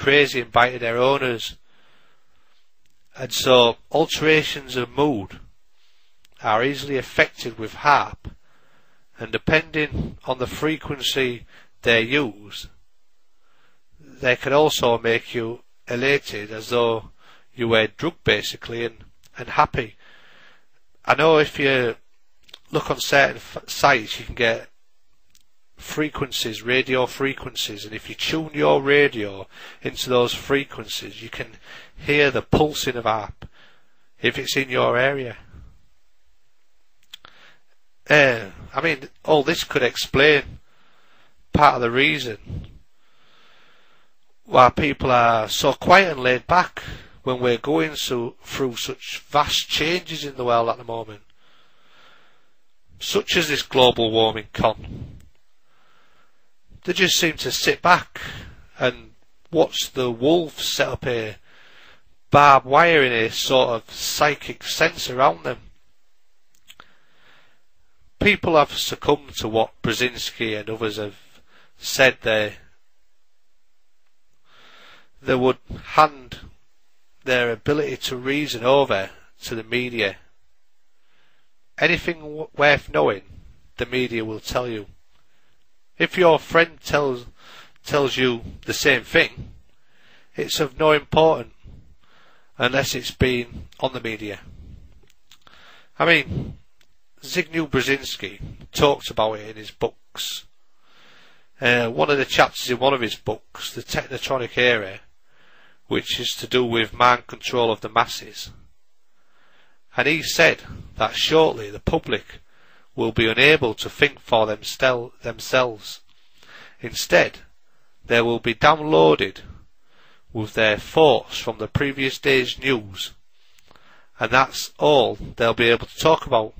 crazy and biting their owners. And so alterations of mood are easily affected with HAARP, and depending on the frequency they use, they can also make you elated, as though you were drugged basically, and happy. I know if you look on certain sites you can get frequencies, radio frequencies, and if you tune your radio into those frequencies you can hear the pulsing of HAARP if it's in your area. I mean, all this could explain part of the reason why people are so quiet and laid back when we're going through such vast changes in the world at the moment, such as this global warming con. They just seem to sit back and watch the wolves set up a barbed wire in a sort of psychic sense around them. People have succumbed to what Brzezinski and others have said they would hand their ability to reason over to the media. Anything worth knowing, the media will tell you. If your friend tells you the same thing, it's of no importance unless it's been on the media. I mean, Zbigniew Brzezinski talks about it in his books. One of the chapters in one of his books, The Technotronic Era, which is to do with mind control of the masses. And he said that shortly the public will be unable to think for themselves. Instead, they will be downloaded with their thoughts from the previous day's news, and that's all they'll be able to talk about.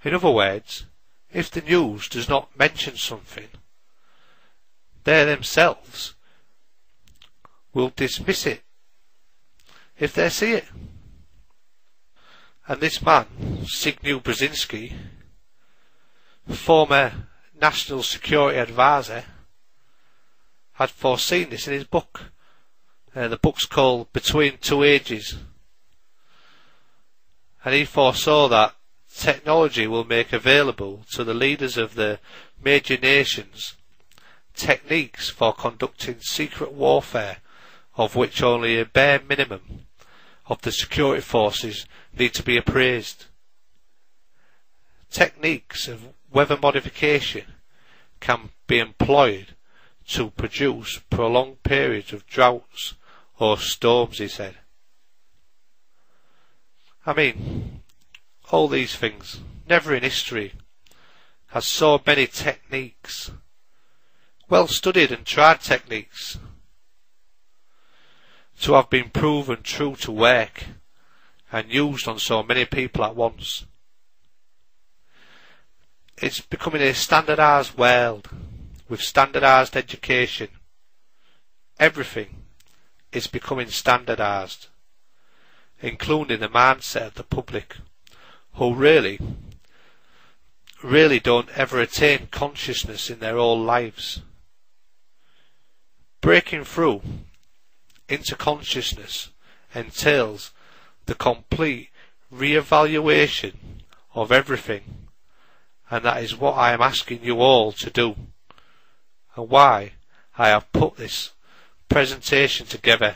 In other words, if the news does not mention something, they themselves will dismiss it if they see it. And this man, Zbigniew Brzezinski, former National Security Advisor, had foreseen this in his book. The book's called Between Two Ages. And he foresaw that technology will make available to the leaders of the major nations techniques for conducting secret warfare, of which only a bare minimum of the security forces need to be appraised. Techniques of weather modification can be employed to produce prolonged periods of droughts or storms, he said. I mean, all these things, never in history has so many techniques, well studied and tried techniques, to have been proven true to work and used on so many people at once. It's becoming a standardised world with standardised education. Everything is becoming standardised, including the mindset of the public, who really don't ever attain consciousness in their whole lives. Breaking through into consciousness entails the complete re-evaluation of everything, and that is what I am asking you all to do, and why I have put this presentation together,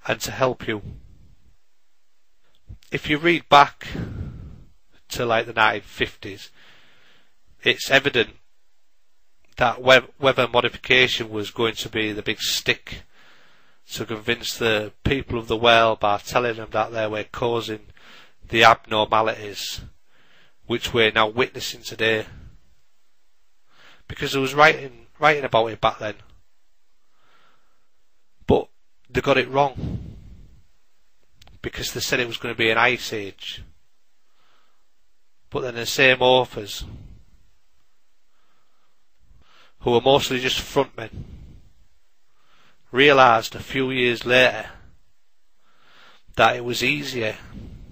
and to help you. If you read back to like the 1950s, it's evident that weather modification was going to be the big stick to convince the people of the world by telling them that they were causing the abnormalities which we're now witnessing today. Because there was writing about it back then. But they got it wrong, because they said it was going to be an ice age. But then the same authors, who were mostly just frontmen, realised a few years later that it was easier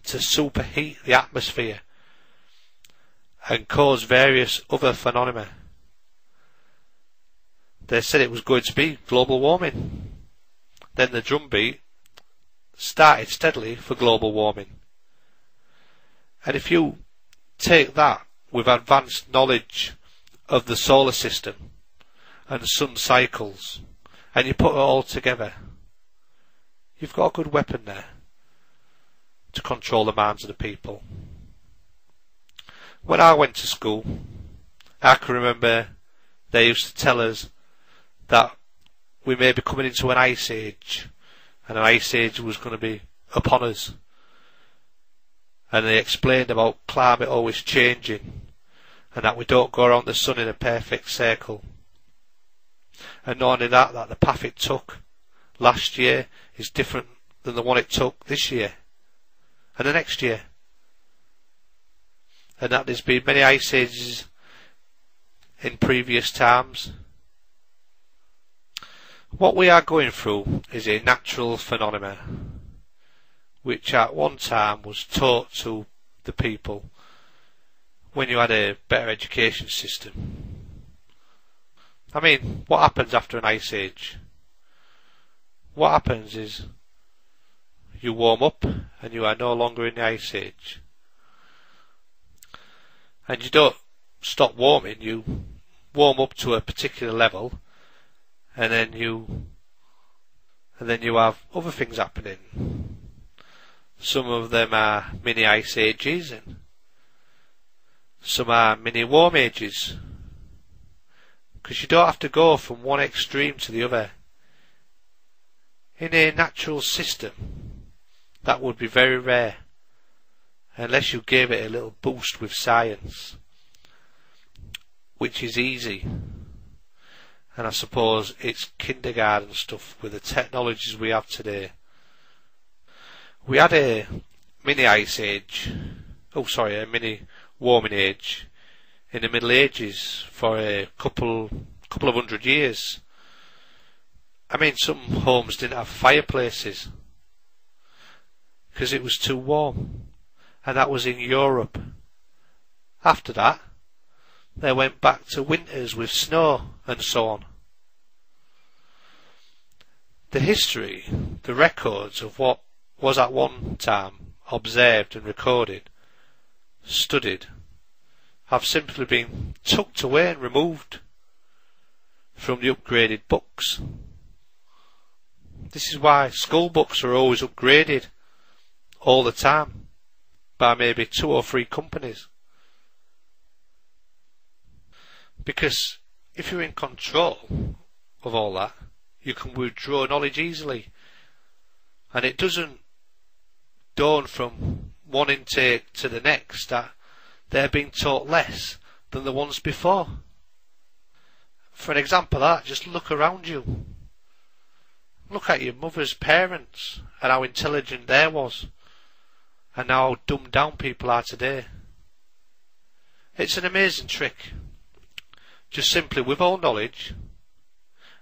to superheat the atmosphere and cause various other phenomena. They said it was going to be global warming. then the drumbeat started steadily for global warming. And if you take that with advanced knowledge of the solar system and sun cycles, and you put it all together, you've got a good weapon there to control the minds of the people. When I went to school, I can remember they used to tell us that we may be coming into an ice age, and an ice age was going to be upon us. And they explained about climate always changing, and that we don't go around the sun in a perfect circle. And not only that, that the path it took last year is different than the one it took this year and the next year. And that there's been many ice ages in previous times. What we are going through is a natural phenomenon which at one time was taught to the people when you had a better education system. I mean, what happens after an ice age? What happens is you warm up and you are no longer in the ice age. And you don't stop warming, you warm up to a particular level, and then you have other things happening. Some of them are mini ice ages, and some are mini warm ages. Because you don't have to go from one extreme to the other. In a natural system, that would be very rare, unless you gave it a little boost with science, which is easy. And I suppose it's kindergarten stuff with the technologies we have today. We had a mini ice age, a mini warming age in the Middle Ages for a couple of 100 years. I mean, some homes didn't have fireplaces because it was too warm, and that was in Europe. After that, they went back to winters with snow and so on. The history, the records of what was at one time observed and recorded, studied, have simply been tucked away and removed from the upgraded books. This is why school books are always upgraded all the time by maybe 2 or 3 companies. Because if you're in control of all that, you can withdraw knowledge easily, and it doesn't dawn from one intake to the next that they're being taught less than the ones before. For an example of that, just look around you. Look at your mother's parents and how intelligent they was, and how dumbed down people are today. It's an amazing trick. Just simply with all knowledge,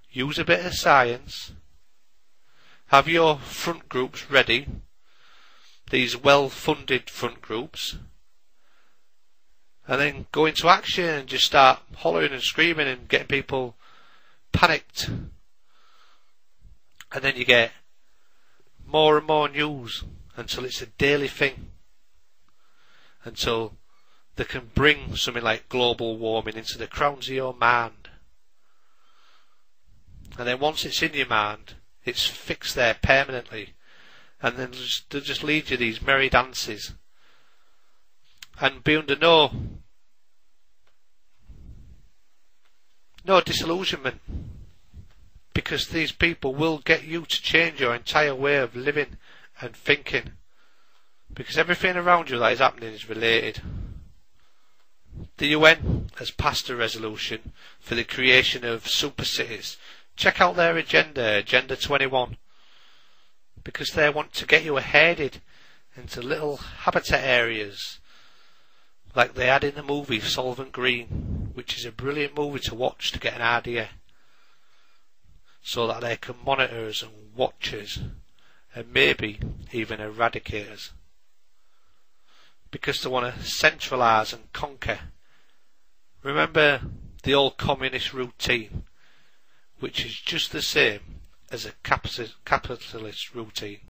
use a bit of science, have your front groups ready, these well-funded front groups, and then go into action and just start hollering and screaming and getting people panicked. And then you get more and more news until it's a daily thing, until they can bring something like global warming into the crowns of your mind. And then once it's in your mind, it's fixed there permanently, and then they'll just lead you these merry dances and be under no disillusionment, because these people will get you to change your entire way of living and thinking, because everything around you that is happening is related. The UN has passed a resolution for the creation of super cities. Check out their agenda, Agenda 21, because they want to get you headed into little habitat areas like they had in the movie Solvent Green, which is a brilliant movie to watch to get an idea, so that they can monitor us and watch us and maybe even eradicate us, because they want to centralise and conquer. Remember the old communist routine, which is just the same as a capitalist routine.